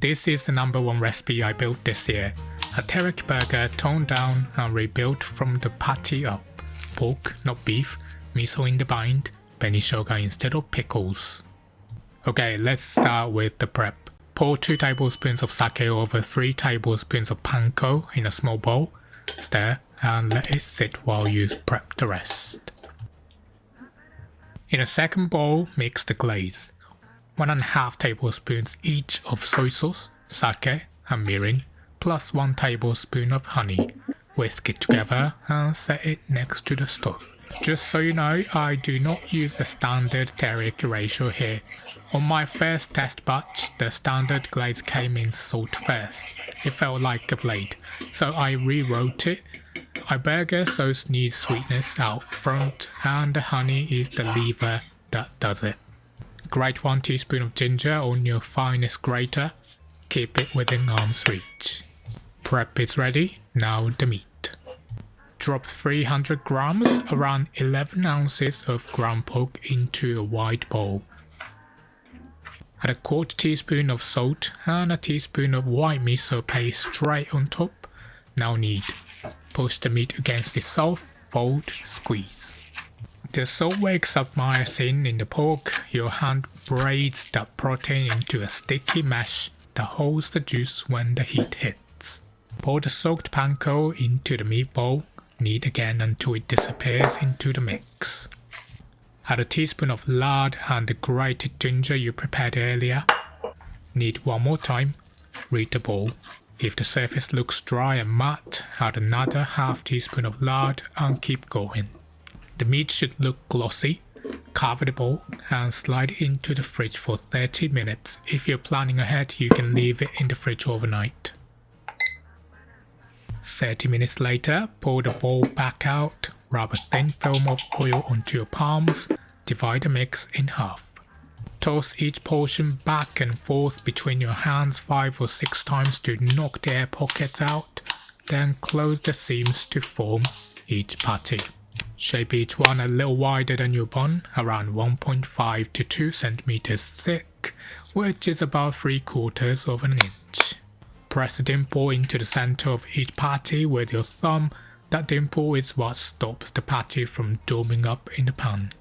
This is the #1 recipe I built this year. A teriyaki burger toned down and rebuilt from the patty up. Pork, not beef, miso in the bind, beni shoga instead of pickles. Okay, let's start with the prep. Pour 2 tablespoons of sake over 3 tablespoons of panko in a small bowl. Stir and let it sit while you prep the rest. In a second bowl, mix the glaze. 1.5 tablespoons each of soy sauce, sake and mirin, plus 1 tablespoon of honey. Whisk it together and set it next to the stove. Just so you know, I do not use the standard teriyaki ratio here. On my first test batch, the standard glaze came in salt first. It felt like a blade, so I rewrote it. A burger sauce needs sweetness out front, and the honey is the lever that does it. Grate 1 teaspoon of ginger on your finest grater. Keep it within arm's reach. Prep is ready, now the meat. Drop 300 grams, around 11 ounces of ground pork into a wide bowl. Add a 1/4 teaspoon of salt and a teaspoon of white miso paste straight on top. Now knead. Push the meat against itself, fold, squeeze. The salt wakes up myosin in the pork. Your hand braids that protein into a sticky mesh that holds the juice when the heat hits. Pour the soaked panko into the meat bowl. Knead again until it disappears into the mix. Add a teaspoon of lard and the grated ginger you prepared earlier. Knead one more time. Read the bowl. If the surface looks dry and matte, add another half teaspoon of lard and keep going. The meat should look glossy. Cover the bowl and slide it into the fridge for 30 minutes. If you're planning ahead, you can leave it in the fridge overnight. 30 minutes later, pour the bowl back out, rub a thin film of oil onto your palms, divide the mix in half. Toss each portion back and forth between your hands 5 or 6 times to knock the air pockets out, then close the seams to form each patty. Shape each one a little wider than your bun, around 1.5 to 2 centimeters thick, which is about 3/4 of an inch. Press the dimple into the center of each patty with your thumb. That dimple is what stops the patty from doming up in the pan.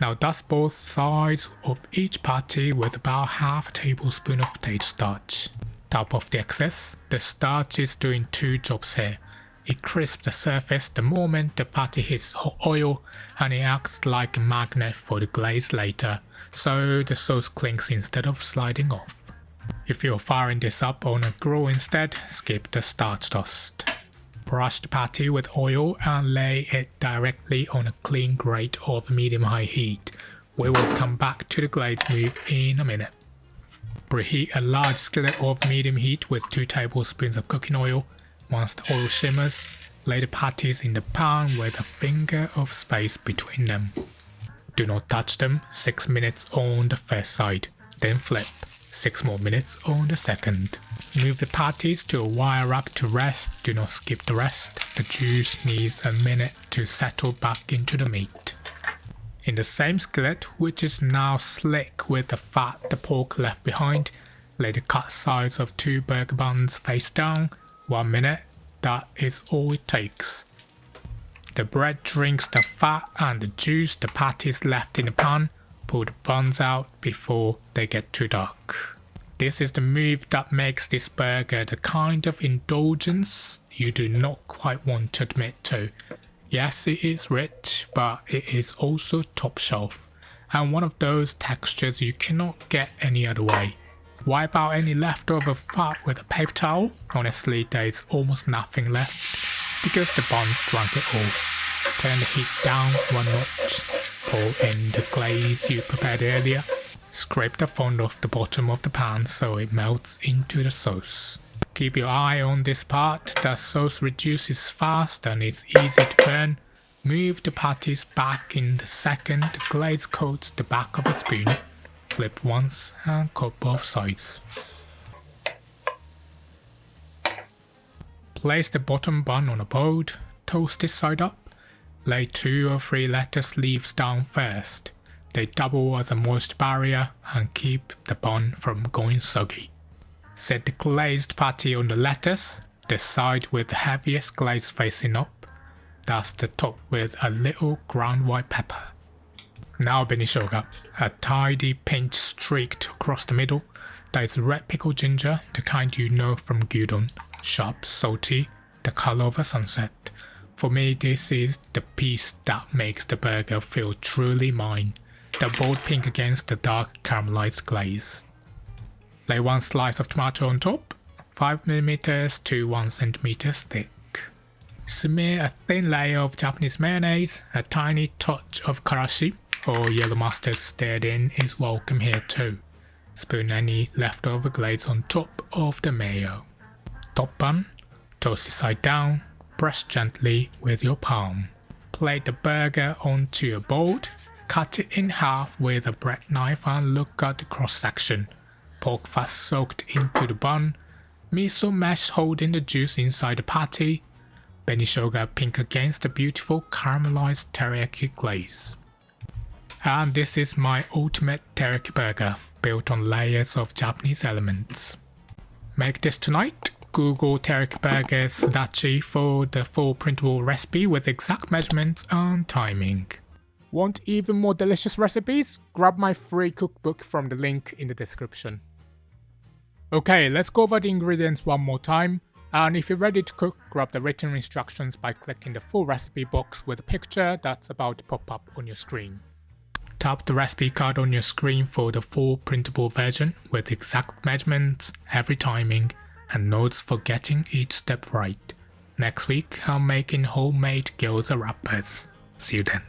Now dust both sides of each patty with about half a tablespoon of potato starch. Top off the excess. The starch is doing 2 jobs here. It crisps the surface the moment the patty hits hot oil, and it acts like a magnet for the glaze later, so the sauce clings instead of sliding off. If you're firing this up on a grill instead, skip the starch dust. Brush the patty with oil and lay it directly on a clean grate of medium-high heat. We will come back to the glaze move in a minute. Preheat a large skillet of medium heat with 2 tablespoons of cooking oil. Once the oil shimmers, lay the patties in the pan with a finger of space between them. Do not touch them. 6 minutes on the first side, then flip. 6 more minutes on the second. Move the patties to a wire rack to rest. Do not skip the rest. The juice needs a minute to settle back into the meat. In the same skillet, which is now slick with the fat the pork left behind, lay the cut sides of 2 burger buns face down. 1 minute, that is all it takes. The bread drinks the fat and the juice the patties left in the pan. Pull the buns out before they get too dark. This is the move that makes this burger the kind of indulgence you do not quite want to admit to. Yes, it is rich, but it is also top shelf, and one of those textures you cannot get any other way. Wipe out any leftover fat with a paper towel. Honestly, there is almost nothing left because the buns drank it all. Turn the heat down 1 notch. Pour in the glaze you prepared earlier. Scrape the fond off the bottom of the pan so it melts into the sauce. Keep your eye on this part. The sauce reduces fast and it's easy to burn. Move the patties back in the second the glaze coats the back of a spoon. Flip once and coat both sides. Place the bottom bun on a bowl. Toast this side up. Lay 2 or 3 lettuce leaves down first. They double as a moist barrier and keep the bun from going soggy. Set the glazed patty on the lettuce, the side with the heaviest glaze facing up. Dust the top with a little ground white pepper. Now beni shoga, a tidy pinch streaked across the middle. That is red pickled ginger, the kind you know from gyudon. Sharp, salty, the color of a sunset. For me, this is the piece that makes the burger feel truly mine. The bold pink against the dark caramelized glaze. Lay one slice of tomato on top, 5mm to 1cm thick. Smear a thin layer of Japanese mayonnaise, a tiny touch of karashi or yellow mustard stirred in is welcome here too. Spoon any leftover glaze on top of the mayo. Top bun, toast it side down, brush gently with your palm. Plate the burger onto a bowl, cut it in half with a bread knife and look at the cross section. Pork fat soaked into the bun, miso mesh holding the juice inside the patty, beni shoga pink against the beautiful caramelized teriyaki glaze. And this is my ultimate teriyaki burger, built on layers of Japanese elements. Make this tonight. Google teriyaki burgers Sudachi for the full printable recipe with exact measurements and timing. Want even more delicious recipes? Grab my free cookbook from the link in the description. Okay, let's go over the ingredients one more time. And if you're ready to cook, grab the written instructions by clicking the full recipe box with a picture that's about to pop up on your screen. Tap the recipe card on your screen for the full printable version with exact measurements, every timing, and notes for getting each step right. Next week, I'm making homemade gyoza wrappers. See you then.